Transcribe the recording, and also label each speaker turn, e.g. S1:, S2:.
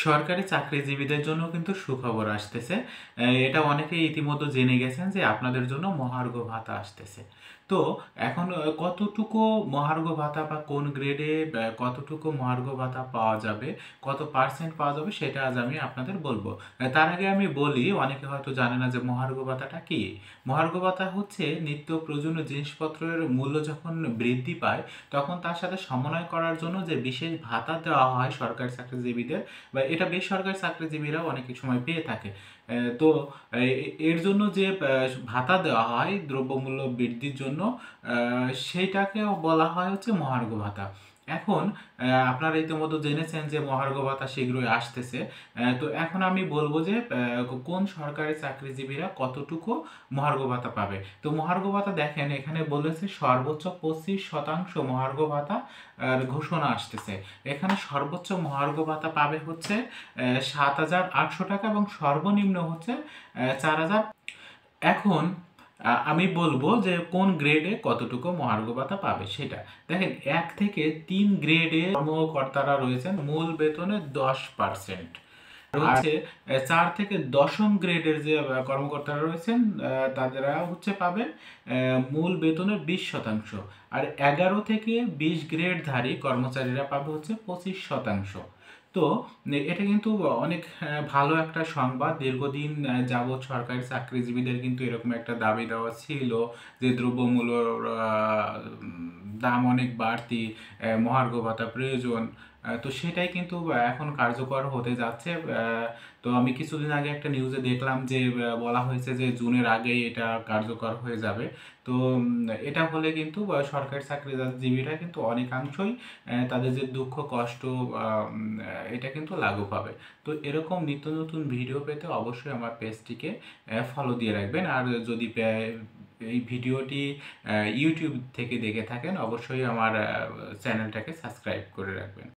S1: সরকারি চাকরিজীবীদের জন্য কিন্তু সুখবর আসতেছে। এটা অনেকেই ইতিমধ্যে জেনে গেছেন যে আপনাদের জন্য মহার্ঘ ভাতা আসতেছে। তো এখন কতটুকু মহার্ঘ ভাতা বা কোন গ্রেডে কতটুকু মহার্ঘ ভাতা পাওয়া যাবে, কত পার্সেন্ট পাওয়া যাবে সেটা আজ আমি আপনাদের বলবো। তার আগে আমি বলি, অনেকে হয়তো জানে না যে মহার্ঘ ভাতাটা কি। মহার্ঘ ভাতা হচ্ছে নিত্য প্রয়োজনীয় জিনিসপত্রের মূল্য যখন বৃদ্ধি পায় তখন তার সাথে সমন্বয় করার জন্য যে বিশেষ ভাতা দেওয়া হয় সরকারি চাকরিজীবীদের, বা এটা বেসরকারি চাকরিজীবীরাও অনেক সময় পেয়ে থাকে। তো এর জন্য যে ভাতা দেওয়া হয় দ্রব্যমূল্য বৃদ্ধির জন্য, সেইটাকে বলা হয় হচ্ছে মহার্ঘ ভাতা। এখন আপনারা ইতিমধ্যে জেনেছেন যে মহার্ঘ ভাতা শীঘ্রই আসতেছে। তো এখন আমি বলবো যে কোন সরকারি চাকরিজীবীরা কতটুকু মহার্ঘ ভাতা পাবে। তো মহার্ঘ ভাতা দেখেন এখানে বলেছে সর্বোচ্চ 25% মহার্ঘ ভাতা ঘোষণা আসতেছে। এখানে সর্বোচ্চ মহার্ঘ ভাতা পাবে হচ্ছে 7,800 টাকা এবং সর্বনিম্ন হচ্ছে 4,000। এখন আমি বলবো যে কোন গ্রেডে কতটুকু মহার্ঘ ভাতা পাবে সেটা দেখেন। 1 থেকে 3 গ্রেডে কর্মকর্তারা রয়েছেন মূল বেতনের 10%। হচ্ছে 4 থেকে 10ম গ্রেডের যে কর্মকর্তারা রয়েছেন তাদেরা হচ্ছে পাবেন মূল বেতনের 20%। আর 11 থেকে 20 গ্রেডধারী কর্মচারীরা পাবে হচ্ছে 25%। তো এটা কিন্তু অনেক ভালো একটা সংবাদ। দীর্ঘদিন যাবৎ সরকারি চাকরিজীবীদের কিন্তু এরকম একটা দাবি দেওয়া ছিল যে দ্রব্যমূল্যর দাম অনেক বাড়তি, মহার্ঘ ভাতা প্রয়োজন। তো সেটাই কিন্তু এখন কার্যকর হতে যাচ্ছে। তো আমি কিছুদিন আগে একটা নিউজে দেখলাম যে বলা হয়েছে যে জুনের আগেই এটা কার্যকর হয়ে যাবে। তো এটা হলে কিন্তু সরকারি চাকরিজীবীরা কিন্তু অনেকাংশই তাদের যে দুঃখ কষ্ট এটা কিন্তু লাঘব হবে। তো এরকম নিত্য নতুন ভিডিও পেতে অবশ্যই আমার পেজটিকে ফলো দিয়ে রাখবেন। আর যদি এই ভিডিওটি ইউটিউব থেকে দেখে থাকেন অবশ্যই আমার চ্যানেলটাকে সাবস্ক্রাইব করে রাখবেন।